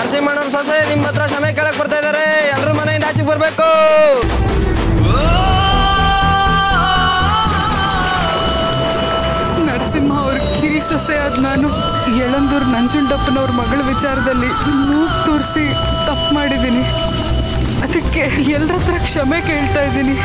ನರಸಿಂಹಣ್ಣವ್ರ ಸೊಸೆ ನಿಮ್ಮ ಹತ್ರ ಕ್ಷಮೆ ಕೇಳಕ್ ಬರ್ತಾ ಇದಾರೆ. ಎಲ್ಲರೂ ಮನೆಯಿಂದ ಆಚೆಗೆ ಬರ್ಬೇಕು. ನರಸಿಂಹ ಅವ್ರ ಕಿರಿ ಸೊಸೆ ಆದ ನಾನು ಯಳಂದೂರು ನಂಜುಂಡಪ್ಪನವ್ರ ಮಗಳ ವಿಚಾರದಲ್ಲಿ ಮೂಗು ತೋರಿಸಿ ತಪ್ಪು ಮಾಡಿದ್ದೀನಿ. ಅದಕ್ಕೆ ಎಲ್ಲರ ಹತ್ರ ಕ್ಷಮೆ ಕೇಳ್ತಾ ಇದ್ದೀನಿ.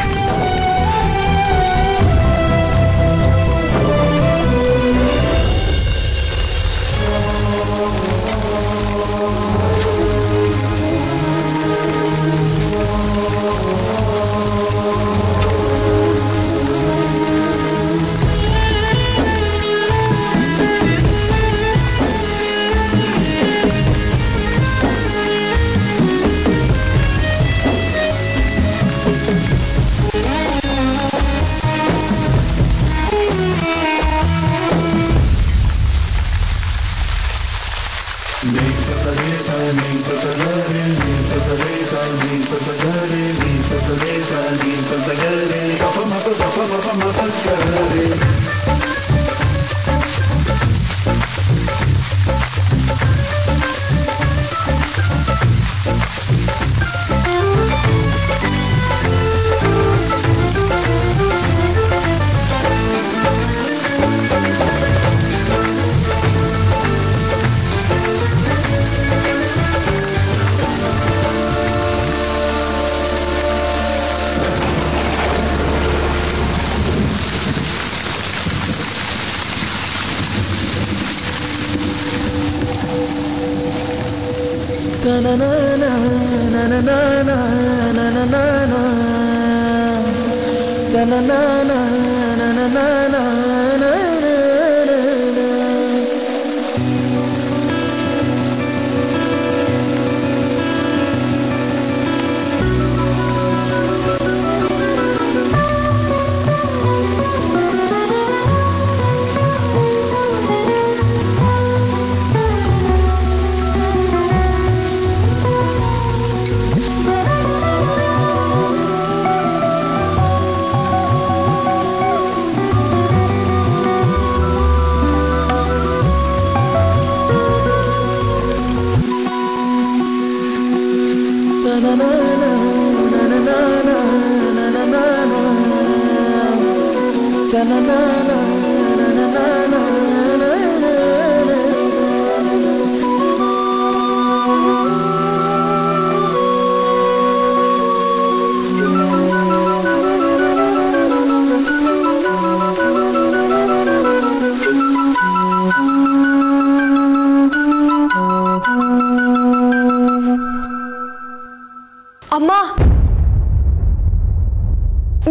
ಅಮ್ಮ,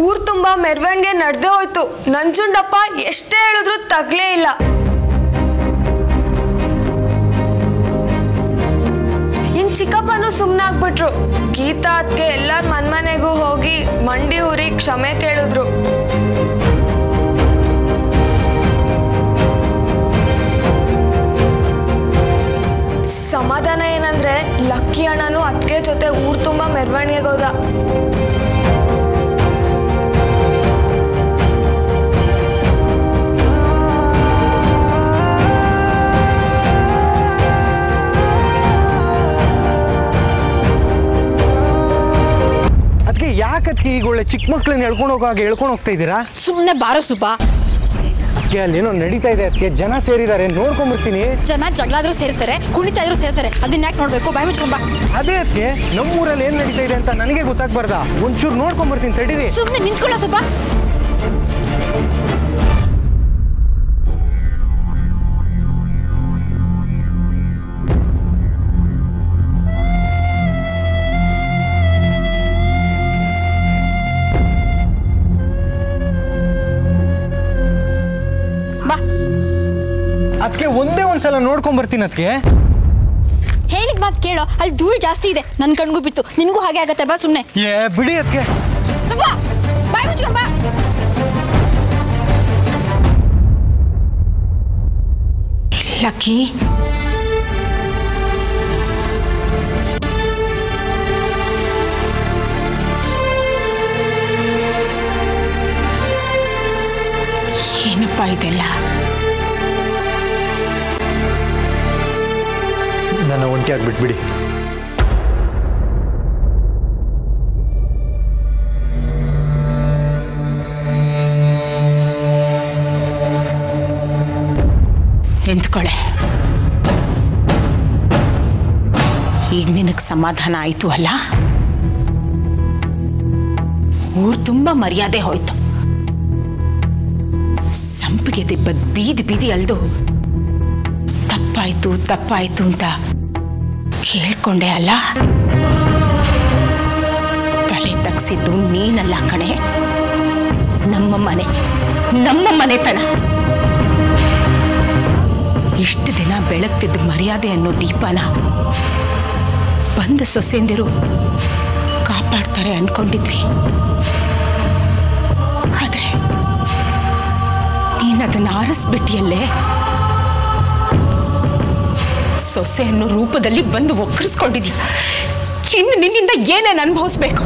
ಊರ್ ತುಂಬಾ ಮೆರವಣಿಗೆ ನಡೆದೇ ಹೋಯ್ತು. ನಂಜುಂಡಪ್ಪ ಎಷ್ಟೇ ಹೇಳಿದ್ರು ತಗ್ಲೇ ಇಲ್ಲ. ಇನ್ ಚಿಕ್ಕಪ್ಪನೂ ಸುಮ್ಮನಾಗ್ಬಿಟ್ರು. ಗೀತಾ ಅದ್ಕೆ ಎಲ್ಲಾರ ಮನ್ಮನೆಗೂ ಹೋಗಿ ಮಂಡಿ ಊರಿ ಕ್ಷಮೆ ಕೇಳಿದ್ರು. ಸಮಾಧಾನ ಏನಂದ್ರೆ ಲಕ್ಕಿ ಅಣ್ಣನು ಅದ್ಕೆ ಜೊತೆ ಊರ್ ತುಂಬಾ ಮೆರವಣಿಗೆಗೆ ಹೋದ. ಅದಕ್ಕೆ ಯಾಕದ್ಕೆ ಈಗ ಒಳ್ಳೆ ಚಿಕ್ಕ ಮಕ್ಳನ್ನ ಹೇಳ್ಕೊಂಡು ಹೋಗ್ತಾ ಇದ್ದೀರಾ? ಸುಮ್ಮನೆ ಬಾರೋ ಸುಬ್ಬ. ಅಲ್ಲೇನೋ ನಡೀತಾ ಇದೆ, ಅದಕ್ಕೆ ಜನ ಸೇರಿದ್ದಾರೆ, ನೋಡ್ಕೊಂಡ್ಬರ್ತೀನಿ. ಜನ ಜಗಳಾದ್ರೂ ಸೇರ್ತಾರೆ, ಕುಣಿತಾ ಇದ್ರು ಸೇರ್ತಾರೆ. ಅದನ್ನ ಯಾಕೆ ನೋಡ್ಬೇಕು? ಬಾಯಿ ಮುಚ್ಕೊಂಬ. ಅದೇ ಅದಕ್ಕೆ ನಮ್ಮೂರಲ್ಲಿ ಏನ್ ನಡೀತಾ ಇದೆ ಅಂತ ನನಗೆ ಗೊತ್ತಾಗ್ಬಾರ್ದಾ? ಒಂಚೂರು ನೋಡ್ಕೊಂಡ್ಬರ್ತೀನಿ, ತಡೀರಿ. ಸುಮ್ಮನೆ ನಿಂತ್ಕೊಳ್ಳೋ ಸುಬ್ಬ. ಅದಕ್ಕೆ ಒಂದ್ಸಲ ನೋಡ್ಕೊಂಡ್ಬರ್ತೀನಿ. ಅದಕ್ಕೆ ಹೇಳಿದ ಮಾತು ಕೇಳೋ. ಅಲ್ಲಿ ಧೂಳು ಜಾಸ್ತಿ ಇದೆ, ನನ್ ಕಣ್ಗೂ ಬಿತ್ತು. ನಿನ್ಗೂ ಹಾಗೆ ಆಗತ್ತೆ. ಬಾ ಸುಮ್ಮನೆ. ಬಿಡಿ ಅದಕ್ಕೆ. ಸುಬ್ಬ ಬಾಯಿ ಮುಚ್ಕೊಂಡ್ ಬಾ. ಲಕ್ಕಿ, ಏನಪ್ಪ ಇದೆಲ್ಲ? ನನ್ನ ಒಂಟಿಯಾಗಿ ಬಿಟ್ಬಿಡಿ. ನಿಂತ್ಕೊಳ್ಳೆ. ಈಗ ನಿನಗೆ ಸಮಾಧಾನ ಆಯಿತು ಅಲ್ಲ? ಊರು ತುಂಬ ಮರ್ಯಾದೆ ಹೋಯ್ತು. ಸಂಪಿಗೆ ದಿಬ್ಬದ ಬೀದಿ ಬೀದಿ ಅಲ್ದು ತಪ್ಪಾಯ್ತು ತಪ್ಪಾಯ್ತು ಅಂತ ಕೇಳ್ಕೊಂಡೆ ಅಲ್ಲ? ತಲೆ ತಗ್ಸಿದ್ದು ನೀನಲ್ಲ ಕಣೆ, ನಮ್ಮ ಮನೆತನ. ಇಷ್ಟು ದಿನ ಬೆಳಗ್ತಿದ್ದ ಮರ್ಯಾದೆ ಅನ್ನೋ ದೀಪನ ಬಂದ ಸೊಸೆಂದಿರು ಕಾಪಾಡ್ತಾರೆ ಅನ್ಕೊಂಡಿದ್ವಿ. ಆದ್ರೆ ನೀನದನ್ನು ಆರಿಸ್ಬಿಟ್ಟಿಯಲ್ಲೇ. ಸೊಸೆ ಅನ್ನೋ ರೂಪದಲ್ಲಿ ಬಂದು ಒಕ್ಕರಿಸ್ಕೊಂಡಿದ್ಯಾ. ಇನ್ನು ನಿನ್ನಿಂದ ಏನೇನು ಅನುಭವಿಸ್ಬೇಕು?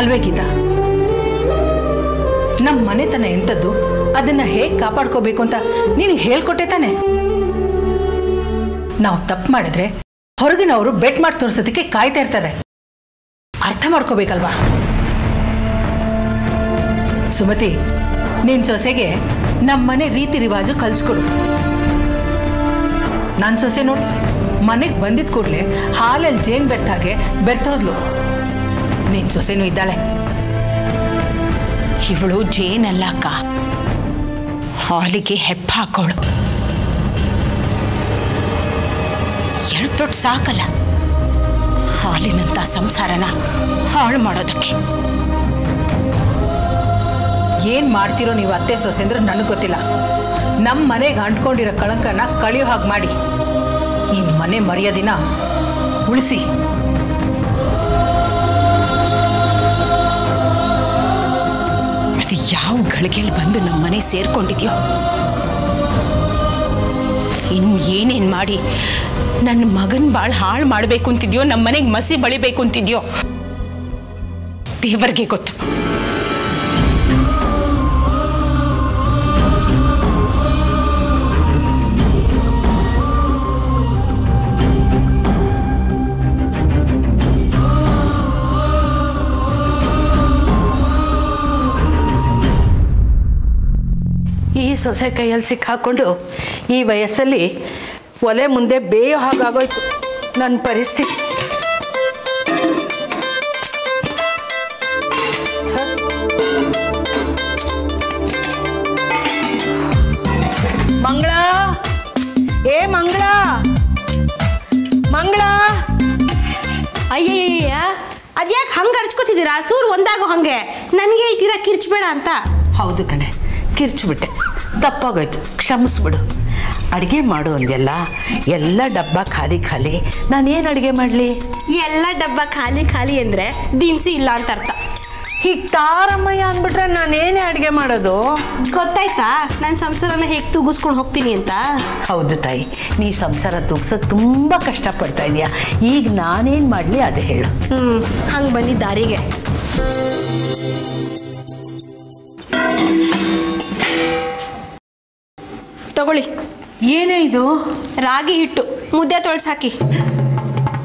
ಅಲ್ವೇ ಗೀತಾ, ನಮ್ಮ ಮನೆತನ ಎಂಥದ್ದು, ಅದನ್ನ ಹೇಗೆ ಕಾಪಾಡ್ಕೋಬೇಕು ಅಂತ ನಿನಗೆ ಹೇಳ್ಕೊಟ್ಟೆ ತಾನೆ. ನಾವು ತಪ್ಪು ಮಾಡಿದ್ರೆ ಹೊರಗಿನವರು ಬೆಟ್ ಮಾಡಿ ತೋರಿಸೋದಕ್ಕೆ ಕಾಯ್ತಾ ಇರ್ತಾರೆ. ಅರ್ಥ ಮಾಡ್ಕೋಬೇಕಲ್ವಾ? ಸುಮತಿ, ನಿನ್ ಸೊಸೆಗೆ ನಮ್ಮನೆ ರೀತಿ ರಿವಾಜು ಕಲ್ಸ್ಕೊಡು. ನನ್ನ ಸೊಸೆ ನೋಡು, ಮನೆಗೆ ಬಂದಿದ್ದ ಕೂಡಲೇ ಹಾಲಲ್ಲಿ ಜೇನು ಬೆರ್ತಾಗೆ ಬೆರ್ತೋದ್ಲು. ನಿನ್ ಸೊಸೆನೂ ಇದ್ದಾಳೆ. ಇವಳು ಜೇನಲ್ಲ ಅಕ್ಕ, ಹಾಲಿಗೆ ಹೆಪ್ಪ ಹಾಕೋಳು. ಎರಡು ತೊಟ್ಟು ಸಾಕಲ್ಲ ಹಾಲಿನಂತ ಸಂಸಾರನ ಹಾಳು ಮಾಡೋದಕ್ಕೆ. ಏನ್ ಮಾಡ್ತಿರೋ ನೀವು ಅತ್ತೆ ಸೊಸೆ ಅಂದ್ರೆ ನನಗೆ ಗೊತ್ತಿಲ್ಲ. ನಮ್ಮ ಮನೆಗೆ ಅಂಟ್ಕೊಂಡಿರೋ ಕಳಂಕನ ಕಳಿಯೋ ಹಾಗೆ ಮಾಡಿ ಈ ಮನೆ ಮರ್ಯಾದಿನ ಉಳಿಸಿ. ಅದು ಯಾವ ಗಳಿಗೆಯಲ್ಲಿ ಬಂದು ನಮ್ಮ ಮನೆ ಸೇರ್ಕೊಂಡಿದ್ಯೋ, ಇನ್ನು ಏನೇನು ಮಾಡಿ ನನ್ನ ಮಗನ ಬಾಳ್ ಹಾಳು ಮಾಡಬೇಕು ಅಂತಿದ್ಯೋ, ನಮ್ಮ ಮನೆಗೆ ಮಸಿ ಬಳಿಬೇಕು ಅಂತಿದ್ಯೋ ದೇವರಿಗೆ ಗೊತ್ತು. ಈ ಸೊಸೆ ಕೈಯಲ್ಲಿ ಸಿಕ್ಕಾಕೊಂಡು ಈ ವಯಸ್ಸಲ್ಲಿ ಒಲೆ ಮುಂದೆ ಬೇಯೋ ಹಾಗಾಗೋಯ್ತು ನನ್ನ ಪರಿಸ್ಥಿತಿ. ಮಂಗಳ, ಏ ಮಂಗಳ, ಮಂಗಳ. ಅಯ್ಯಯ್ಯ, ಅದ್ಯಾಕೆ ಹಂಗೆ ಅರ್ಚ್ಕೋತಿದ್ದೀರಾ? ಸೂರು ಒಂದಾಗೋ ಹಂಗೆ ನನಗೆ ಹೇಳ್ತೀರಾ ಕಿರ್ಚ್ಬೇಡ ಅಂತ? ಹೌದು ಕಣೆ, ಕಿರ್ಚ್ಬಿಟ್ಟೆ, ತಪ್ಪಾಗೋಯ್ತು, ಕ್ಷಮಿಸ್ಬಿಡು. ಅಡುಗೆ ಮಾಡು ಅಂದೆಲ್ಲ, ಎಲ್ಲ ಡಬ್ಬ ಖಾಲಿ ಖಾಲಿ, ನಾನೇನು ಅಡುಗೆ ಮಾಡಲಿ? ಎಲ್ಲ ಡಬ್ಬ ಖಾಲಿ ಖಾಲಿ ಅಂದರೆ ದಿನಸಿ ಇಲ್ಲ ಅಂತ ಅರ್ಥ. ಹೀಗೆ ತಾರಮ್ಮಯ್ಯ ಅಂದ್ಬಿಟ್ರೆ ನಾನೇನೇ ಅಡುಗೆ ಮಾಡೋದು? ಗೊತ್ತಾಯ್ತಾ ನನ್ನ ಸಂಸಾರನ ಹೇಗೆ ತೂಗಿಸ್ಕೊಂಡು ಹೋಗ್ತೀನಿ ಅಂತ? ಹೌದು ತಾಯಿ, ನೀ ಸಂಸಾರ ತೂಗ್ಸೋಕೆ ತುಂಬ ಕಷ್ಟಪಡ್ತಾ ಇದೆಯಾ. ಈಗ ನಾನೇನು ಮಾಡಲಿ ಅದು ಹೇಳು. ಹಂಗೆ ಬಂದಿದ್ದ ದಾರಿಗೆ. ತಗೊಳ್ಳಿ. ಏನೇ ಇದು? ರಾಗಿ ಹಿಟ್ಟು, ಮುದ್ದೆ ತೊಳ್ಸಿ ಹಾಕಿ.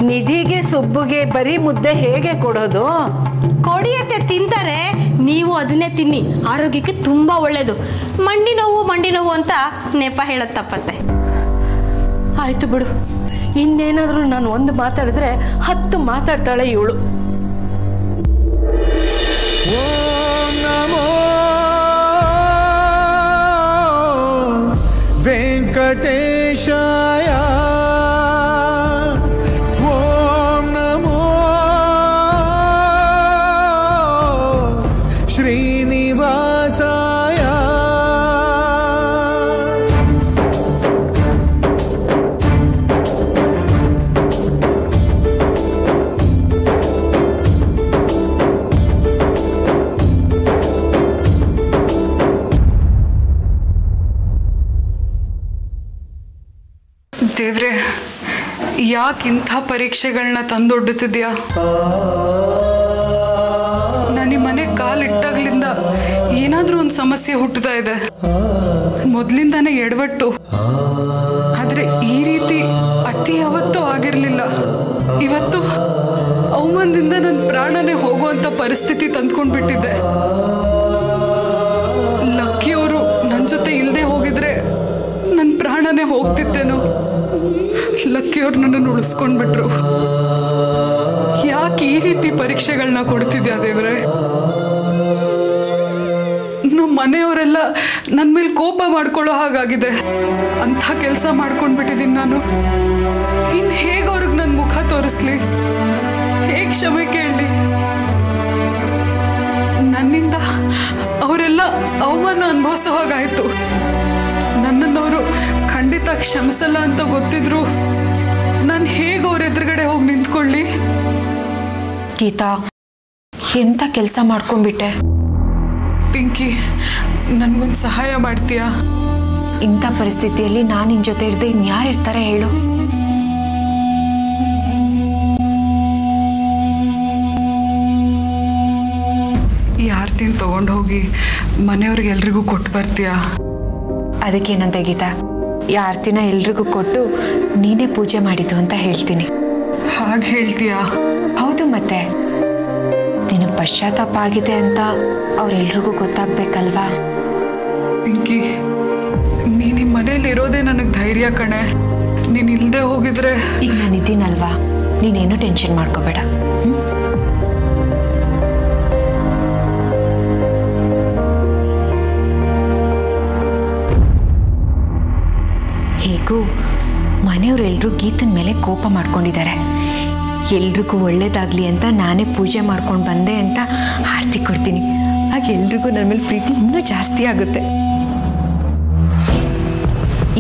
ನಿಧಿಗೆ ಸುಬ್ಬುಗೆ ಬರೀ ಮುದ್ದೆ ಹೇಗೆ ಕೊಡೋದು? ಕೊಡಿಯತ್ತೆ, ತಿಂತಾರೆ. ನೀವು ಅದನ್ನೇ ತಿನ್ನಿ, ಆರೋಗ್ಯಕ್ಕೆ ತುಂಬ ಒಳ್ಳೆಯದು. ಮಂಡಿ ನೋವು ಅಂತ ನೆಪ ಹೇಳೋದು ತಪ್ಪತ್ತೆ. ಆಯ್ತು ಬಿಡು, ಇನ್ನೇನಾದರೂ ನಾನು ಒಂದು ಮಾತಾಡಿದ್ರೆ 10 ಮಾತಾಡ್ತಾಳೆ ಇವಳು. ಓಂ ನಮೋ ವೆಂಕಟೇಶಾಯ, ಓಂ ನಮೋ ಶ್ರೀನಿವಾಸಾಯ. ದೇವ್ರೆ, ಯಾಕಿಂಥ ಪರೀಕ್ಷೆಗಳನ್ನ ತಂದೊಡ್ಡುತ್ತಿದ್ಯಾ? ನಾನು ಮನೆ ಕಾಲಿಟ್ಟಾಗ್ಲಿಂದ ಏನಾದ್ರೂ ಒಂದು ಸಮಸ್ಯೆ ಹುಟ್ಟುತ್ತಾ ಇದೆ. ಮೊದಲಿಂದಾನೇ ಎಡವಟ್ಟು, ಆದ್ರೆ ಈ ರೀತಿ ಅತಿ ಯಾವತ್ತೂ ಆಗಿರ್ಲಿಲ್ಲ. ಇವತ್ತು ಅವಮಾನದಿಂದ ನನ್ನ ಪ್ರಾಣನೇ ಹೋಗುವಂತ ಪರಿಸ್ಥಿತಿ ತಂದ್ಕೊಂಡ್ಬಿಟ್ಟಿದ್ದೆ. ಲಕ್ಕಿಯವರು ನನ್ನ ಜೊತೆ ಇಲ್ಲದೆ ಹೋಗಿದ್ರೆ ನನ್ನ ಪ್ರಾಣನೇ ಹೋಗ್ತಿತ್ತೇನೋ. ಲಕ್ಕಿಯವ್ರು ನನ್ನನ್ನು ಉಳಿಸ್ಕೊಂಡ್ಬಿಟ್ರು. ಯಾಕೆ ಈ ರೀತಿ ಪರೀಕ್ಷೆಗಳನ್ನ ಕೊಡ್ತಿದ್ಯಾ ದೇವ್ರೆ? ನಮ್ಮ ಮನೆಯವರೆಲ್ಲ ನನ್ನ ಮೇಲೆ ಕೋಪ ಮಾಡ್ಕೊಳ್ಳೋ ಹಾಗಾಗಿದೆ. ಅಂಥ ಕೆಲಸ ಮಾಡ್ಕೊಂಡ್ಬಿಟ್ಟಿದ್ದೀನಿ ನಾನು. ಇನ್ನು ಹೇಗೆ ಅವ್ರಿಗೆ ನನ್ನ ಮುಖ ತೋರಿಸ್ಲಿ? ಹೇಗೆ ಕ್ಷಮೆ ಕೇಳಲಿ? ನನ್ನಿಂದ ಅವರೆಲ್ಲ ಅವಮಾನ ಅನುಭವಿಸೋ ಹಾಗಾಯ್ತು. ನನ್ನನ್ನವರು ಖಂಡಿತ ಕ್ಷಮಿಸಲ್ಲ ಅಂತ ಗೊತ್ತಿದ್ರು ನಾನು ಹೇಗೆ ಅವ್ರ ಎದುರುಗಡೆ ಹೋಗಿ ನಿಂತ್ಕೊಳ್ಳಿ? ಗೀತಾ, ಎಂಥ ಕೆಲಸ ಮಾಡ್ಕೊಂಡ್ಬಿಟ್ಟೆ. ಪಿಂಕಿ, ನನಗೊಂದು ಸಹಾಯ ಮಾಡ್ತೀಯಾ? ಇಂಥ ಪರಿಸ್ಥಿತಿಯಲ್ಲಿ ನಾನು ನಿನ್ನ ಜೊತೆ ಇರದೆ ಇನ್ಯಾರು ಇರ್ತಾರೆ ಹೇಳು? ಈ ಆರತಿನ ತಗೊಂಡು ಹೋಗಿ ಮನೆಯವ್ರಿಗೆ ಎಲ್ರಿಗೂ ಕೊಟ್ಟು ಬರ್ತೀಯಾ? ಅದಕ್ಕೇನಂತ ಗೀತಾ, ಈ ಆರತಿನ ಎಲ್ರಿಗೂ ಕೊಟ್ಟು ನೀನೇ ಪೂಜೆ ಮಾಡಿದ್ದು ಅಂತ ಹೇಳ್ತೀನಿ. ಹಾಗೆ ಹೇಳ್ತೀಯಾ? ಹೌದು, ಮತ್ತೆ ನಿನಗೆ ಪಶ್ಚಾತ್ತಾಪ ಆಗಿದೆ ಅಂತ ಅವ್ರೆಲ್ರಿಗೂ ಗೊತ್ತಾಗ್ಬೇಕಲ್ವಾ? ಪಿಂಕಿ, ನೀನು ಮನೇಲಿ ಇರೋದೇ ನನಗೆ ಧೈರ್ಯ ಕಣೆ. ನೀನು ಇಲ್ಲದೆ ಹೋಗಿದ್ರೆ. ಈಗ ನಾನು ಇದ್ದೀನಲ್ವಾ, ನೀನೇನು ಟೆನ್ಷನ್ ಮಾಡ್ಕೋಬೇಡ. ಹೇಗೂ ಮನೆಯವರೆಲ್ಲರೂ ಗೀತನ ಮೇಲೆ ಕೋಪ ಮಾಡ್ಕೊಂಡಿದ್ದಾರೆ. ಎಲ್ರಿಗೂ ಒಳ್ಳೇದಾಗಲಿ ಅಂತ ನಾನೇ ಪೂಜೆ ಮಾಡ್ಕೊಂಡು ಬಂದೆ ಅಂತ ಆರತಿ ಕೊಡ್ತೀನಿ. ಆಗ ಎಲ್ರಿಗೂ ನನ್ನ ಮೇಲೆ ಪ್ರೀತಿ ಇನ್ನೂ ಜಾಸ್ತಿ ಆಗುತ್ತೆ.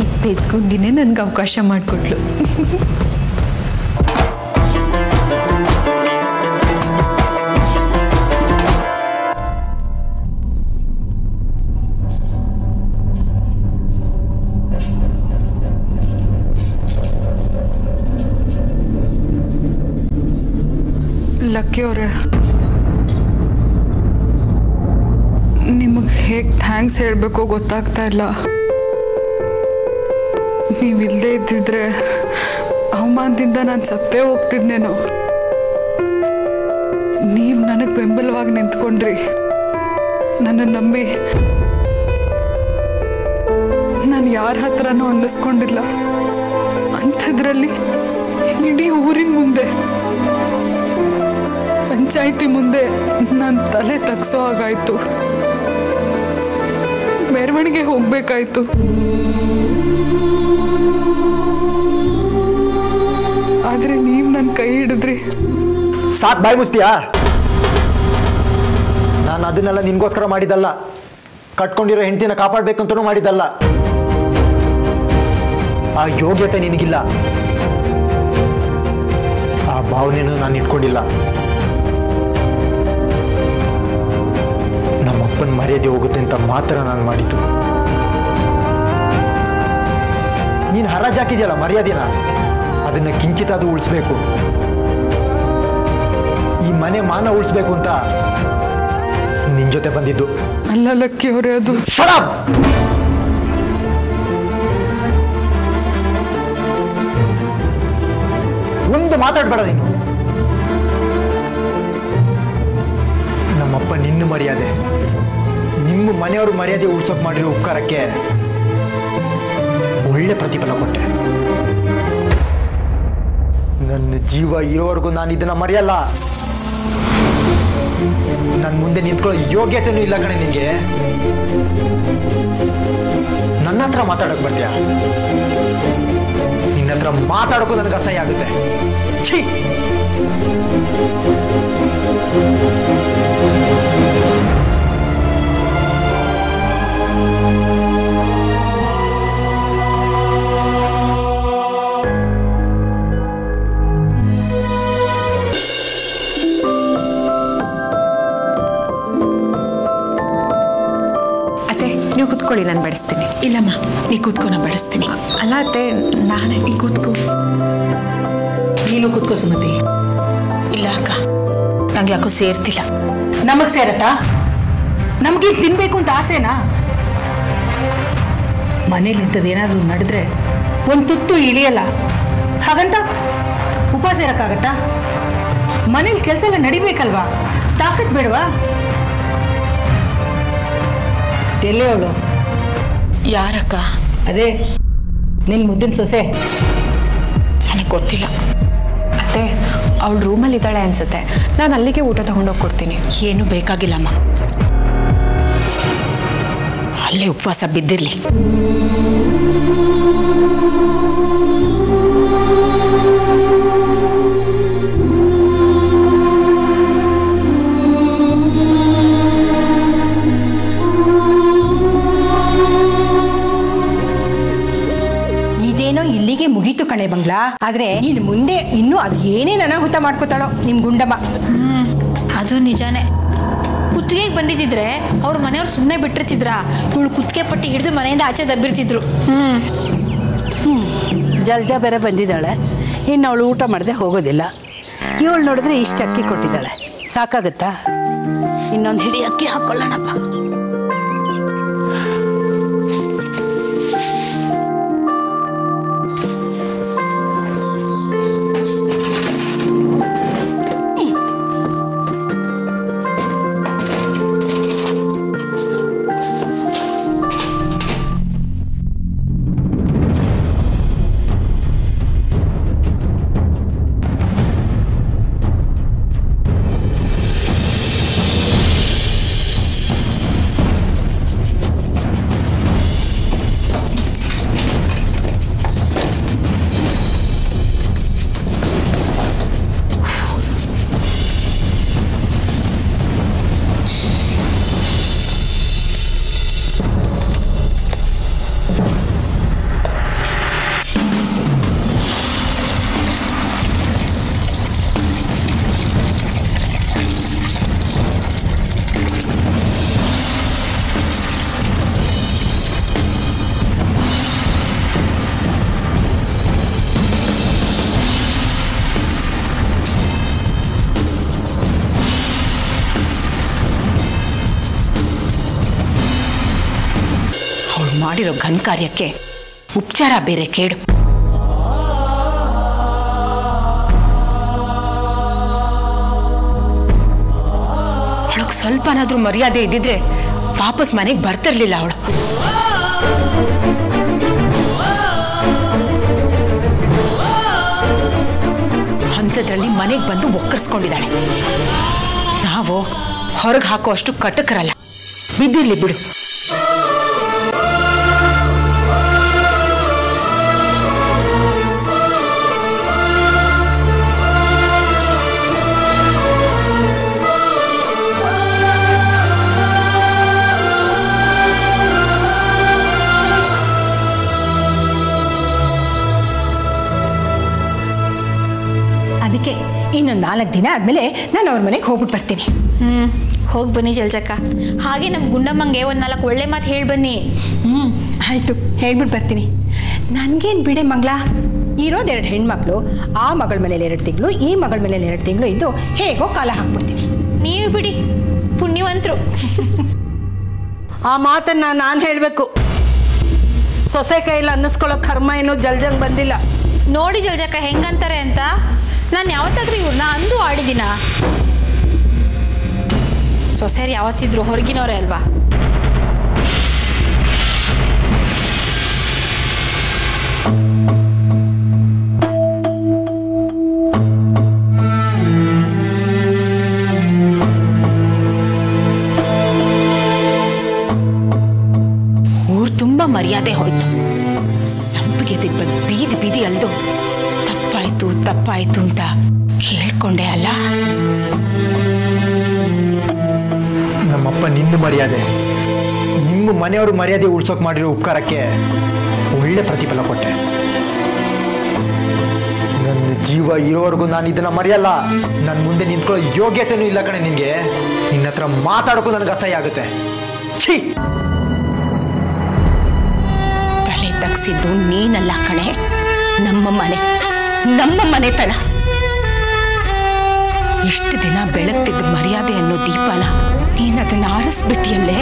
ಈ ಪೆದ್ಗುಂಡಿನೇ ನನಗೆ ಅವಕಾಶ ಮಾಡಿಕೊಟ್ಲು. ಲಕ್ಕಿಯವರೇ, ನಿಮಗೆ ಹೇಗೆ ಥ್ಯಾಂಕ್ಸ್ ಹೇಳಬೇಕೋ ಗೊತ್ತಾಗ್ತಾ ಇಲ್ಲ. ನೀವಿಲ್ಲದೆ ಇದ್ದಿದ್ರೆ ಅವಮಾನದಿಂದ ನಾನು ಸತ್ತೇ ಹೋಗ್ತಿದ್ನೇನೋ. ನೀವು ನನಗೆ ಬೆಂಬಲವಾಗಿ ನಿಂತ್ಕೊಂಡ್ರಿ. ನನ್ನ ನಂಬಿ ನಾನು ಯಾರ ಹತ್ರನೂ ಅನ್ನಿಸ್ಕೊಂಡಿಲ್ಲ. ಅಂಥದ್ರಲ್ಲಿ ಇಡೀ ಊರಿನ ಮುಂದೆ, ಪಂಚಾಯಿತಿ ಮುಂದೆ ನಾನು ತಲೆ ತಗ್ಸೋ ಹಾಗಾಯ್ತು. ಮೆರವಣಿಗೆ ಹೋಗ್ಬೇಕಾಯ್ತು. ಆದ್ರೆ ನೀವು ನನ್ನ ಕೈ ಹಿಡಿದ್ರಿ. ಸಾಕ್ ಬಾಯ್ ಮುಸ್ತೀಯಾ? ನಾನು ಅದನ್ನೆಲ್ಲ ನಿನ್ಗೋಸ್ಕರ ಮಾಡಿದ್ದಲ್ಲ. ಕಟ್ಕೊಂಡಿರೋ ಹೆಂಡತಿನ ಕಾಪಾಡ್ಬೇಕಂತನೂ ಮಾಡಿದ್ದಲ್ಲ. ಆ ಯೋಗ್ಯತೆ ನಿನಗಿಲ್ಲ, ಆ ಭಾವನೆನೂ ನಾನು ಇಟ್ಕೊಂಡಿಲ್ಲ. ನಮ್ಮಪ್ಪನ ಮರ್ಯಾದೆ ಹೋಗುತ್ತೆ ಅಂತ ಮಾತ್ರ ನಾನು ಮಾಡಿದ್ದು. ನೀನು ಹರಾಜಾಕಿದೆಯಲ್ಲ ಮರ್ಯಾದೆನ, ಅದನ್ನ ಕಿಂಚಿತಾದ್ರೂ ಉಳಿಸ್ಬೇಕು. ಈ ಮನೆ ಮಾನ ಉಳಿಸ್ಬೇಕು ಅಂತ ನಿನ್ ಜೊತೆ ಬಂದಿದ್ದು. ಅಲ್ಲ ಲಕ್ಕಿಯವರೇ, ಅದು ಶಟ್ ಒಂದು ಮಾತಾಡ್ಬೇಡ ನೀನು. ನಮ್ಮಪ್ಪ ನಿನ್ನ ಮರ್ಯಾದೆ, ನಿಮ್ಮ ಮನೆಯವ್ರ ಮರ್ಯಾದೆ ಉಳ್ಸೋಕ್ ಮಾಡಿರೋ ಉಪಕಾರಕ್ಕೆ ಒಳ್ಳೆ ಪ್ರತಿಫಲ ಕೊಟ್ಟೆ. ನನ್ನ ಜೀವ ಇರೋವರೆಗೂ ನಾನು ಇದನ್ನ ಮರೆಯಲ್ಲ. ನನ್ನ ಮುಂದೆ ನಿಂತ್ಕೊಳ್ಳೋ ಯೋಗ್ಯತೆನೂ ಇಲ್ಲ ಕಣೆ ನಿನಗೆ. ನನ್ನ ಹತ್ರ ಮಾತಾಡೋಕೆ ಬರ್ತೀಯ? ನಿನ್ನ ಹತ್ರ ಮಾತಾಡೋಕ್ಕೂ ನನಗೆ ಅಸಹ್ಯ ಆಗುತ್ತೆ. ಛೀ! ನೀವು ಕೂತ್ಕೊಳ್ಳಿ, ನಾನು ಬಡಿಸ್ತೀನಿ. ಇಲ್ಲಮ್ಮ, ನೀ ಕೂತ್ಕೊ, ನಾನು ಬಡಿಸ್ತೀನಿ. ಅಲ್ಲ ಅತ್ತೆ, ನಾನೇ. ನೀ ಕೂತ್ಕೊ. ನೀನು ಕೂತ್ಕೋ ಸುಮತಿ. ಇಲ್ಲ ಅಕ್ಕ, ನಂಗೆ ಯಾಕೋ ಸೇರ್ತಿಲ್ಲ. ನಮಗ್ ಸೇರತ್ತಾ? ನಮ್ಗೇನು ತಿನ್ಬೇಕು ಅಂತ ಆಸೆನಾ? ಮನೇಲಿ ಇಂಥದ್ದೇನಾದ್ರೂ ನಡೆದ್ರೆ ಒಂದು ತುತ್ತು ಇಳಿಯಲ್ಲ, ಹಾಗಂತ ಉಪವಾಸ ಇರಕ್ಕಾಗತ್ತಾ? ಮನೇಲಿ ಕೆಲಸ ಎಲ್ಲ ನಡಿಬೇಕಲ್ವಾ? ತಾಕತ್ ಬೇಡವಾ? ಎಲ್ಲಿ ಅವಳು? ಯಾರಕ್ಕ? ಅದೇ ನಿನ್ನ ಮುದ್ದಿನ ಸೊಸೆ. ನನಗೆ ಗೊತ್ತಿಲ್ಲ ಅತ್ತೆ. ಅವಳು ರೂಮಲ್ಲಿ ಇದ್ದಾಳೆ ಅನ್ಸುತ್ತೆ. ನಾನು ಅಲ್ಲಿಗೆ ಊಟ ತಗೊಂಡೋಗಿ ಕೊಡ್ತೀನಿ. ಏನು ಬೇಕಾಗಿಲ್ಲಮ್ಮ, ಅಲ್ಲೇ ಉಪವಾಸ ಬಿದ್ದಿರ್ಲಿ. ಇದೇನೋ ಇಲ್ಲಿಗೆ ಮುಗೀತು ಕಣೆ ಬಂಗ್ಲಾ. ಆದ್ರೆ ಇನ್ನು ಮುಂದೆ ಇನ್ನೂ ಅದು ಏನೇನು ಅನಾಹುತ ಮಾಡ್ಕೋತಾಳೋ ನಿಮ್ ಗುಂಡಮ್ಮ. ಅದು ನಿಜಾನೇ. ಕುತ್ತಿಗೆಗೆ ಬಂದಿದ್ದಿದ್ರೆ ಅವ್ರ ಮನೆಯವ್ರು ಸುಮ್ಮನೆ ಬಿಟ್ಟಿರ್ತಿದ್ರ. ಇವಳು ಕುತ್ತಿಗೆ ಪಟ್ಟಿ ಹಿಡಿದು ಮನೆಯಿಂದ ಆಚೆ ದಬ್ಬಿರ್ತಿದ್ರು. ಜಲ್ಜಾ ಬೇರೆ ಬಂದಿದ್ದಾಳೆ, ಇನ್ನು ಅವಳು ಊಟ ಮಾಡದೆ ಹೋಗೋದಿಲ್ಲ. ಇವಳು ನೋಡಿದ್ರೆ ಇಷ್ಟು ಅಕ್ಕಿ ಕೊಟ್ಟಿದ್ದಾಳೆ, ಸಾಕಾಗುತ್ತಾ? ಇನ್ನೊಂದು ಹಿಡಿ ಅಕ್ಕಿ ಹಾಕೊಳ್ಳೋಣಪ್ಪ. ಮಾಡಿರೋ ಘನ್ ಕಾರ್ಯಕ್ಕೆ ಉಪಚಾರ ಬೇರೆ ಕೇಡು. ಅವಳಿಗೆ ಸ್ವಲ್ಪನಾದ್ರೂ ಮರ್ಯಾದೆ ಇದ್ದಿದ್ರೆ ವಾಪಸ್ ಮನೆಗೆ ಬರ್ತಿರ್ಲಿಲ್ಲ ಅವಳು. ಅಂಥದ್ರಲ್ಲಿ ಮನೆಗೆ ಬಂದು ಒಕ್ಕರ್ಸ್ಕೊಂಡಿದ್ದಾಳೆ. ನಾವು ಹೊರಗೆ ಹಾಕೋ ಅಷ್ಟು ಕಟಕರಲ್ಲ, ಬಿದ್ದಿರ್ಲಿ ಬಿಡು. ಅದಕ್ಕೆ ಇನ್ನೊಂದು 4 ದಿನ ಆದಮೇಲೆ ನಾನು ಅವ್ರ ಮನೆಗೆ ಹೋಗ್ಬಿಟ್ಟು ಬರ್ತೀನಿ. ಹೋಗಿ ಬನ್ನಿ ಜಲ್ಜಕ್ಕ. ಹಾಗೆ ನಮ್ಮ ಗುಂಡಮ್ಮಂಗೆ ಒಂದು 4 ಒಳ್ಳೆ ಮಾತು ಹೇಳಿ ಬನ್ನಿ. ಆಯಿತು, ಹೇಳ್ಬಿಟ್ಟು ಬರ್ತೀನಿ. ನನಗೇನು ಬಿಡೆ ಮಂಗ್ಲಾ, ಇರೋದು 2 ಹೆಣ್ಮಕ್ಳು. ಆ ಮಗಳ ಮನೇಲಿ 2 ತಿಂಗಳು, ಈ ಮಗಳ ಮನೇಲಿ 2 ತಿಂಗಳು ಇದ್ದು ಹೇಗೋ ಕಾಲ ಹಾಕ್ಬಿಡ್ತೀನಿ. ನೀವು ಬಿಡಿ, ಪುಣ್ಯವಂತರು. ಆ ಮಾತನ್ನು ನಾನು ಹೇಳಬೇಕು. ಸೊಸೆ ಕೈಯಲ್ಲಿ ಅನ್ನಿಸ್ಕೊಳ್ಳೋ ಕರ್ಮ ಏನೋ ಜಲ್ಜಂಗ್ ಬಂದಿಲ್ಲ. ನೋಡಿ ಜಲ್ಜಕ್ಕ ಹೆಂಗಂತಾರೆ ಅಂತ. ನಾನು ಯಾವತ್ತಾದ್ರೂ ಇವ್ರನ್ನ ಅಂದು ಆಡಿದಿನ? ಸೊಸೆಯರು ಯಾವತ್ತಿದ್ರು ಹೊರಗಿನವರೇ ಅಲ್ವಾ? ಊರು ತುಂಬ ಮರ್ಯಾದೆ ಹೋಯ್ತು. ಸಂಪಿಗೆ ದಿಬ್ಬ ಬೀದಿ ಬೀದಿ ಅಲ್ದು ತಪ್ಪಾಯ್ತು ತಪ್ಪಾಯ್ತು ಅಂತ ಕೇಳ್ಕೊಂಡೆ ಅಲ್ಲ. ನಮ್ಮಪ್ಪ ನಿನ್ನ ಮರ್ಯಾದೆ, ನಿಮ್ಮ ಮನೆಯವರು ಮರ್ಯಾದೆ ಉಳ್ಸೋಕೆ ಮಾಡಿರೋ ಉಪಕಾರಕ್ಕೆ ಒಳ್ಳೆ ಪ್ರತಿಫಲ ಕೊಟ್ಟೆ. ನನ್ನ ಜೀವ ಇರೋವರೆಗೂ ನಾನು ಇದನ್ನ ಮರೆಯಲ್ಲ. ನನ್ನ ಮುಂದೆ ನಿಂತ್ಕೊಳ್ಳೋ ಯೋಗ್ಯತೆನೂ ಇಲ್ಲ ಕಣೆ ನಿನಗೆ. ನಿನ್ನ ಹತ್ರ ಮಾತಾಡೋಕ್ಕೂ ನನಗೆ ಅಸಹ್ಯ ಆಗುತ್ತೆ. ಛೀ, ತಲೆ ತಗ್ಸಿದ್ದು ನೀನಲ್ಲ ಕಣೆ, ನಮ್ಮ ಮನೆತನ. ಇಷ್ಟು ದಿನ ಬೆಳಗ್ತಿದ್ದ ಮರ್ಯಾದೆ ಅನ್ನೋ ದೀಪನ ಕಳಿಸ್ಬಿಟ್ಟಿಯಲ್ಲೇ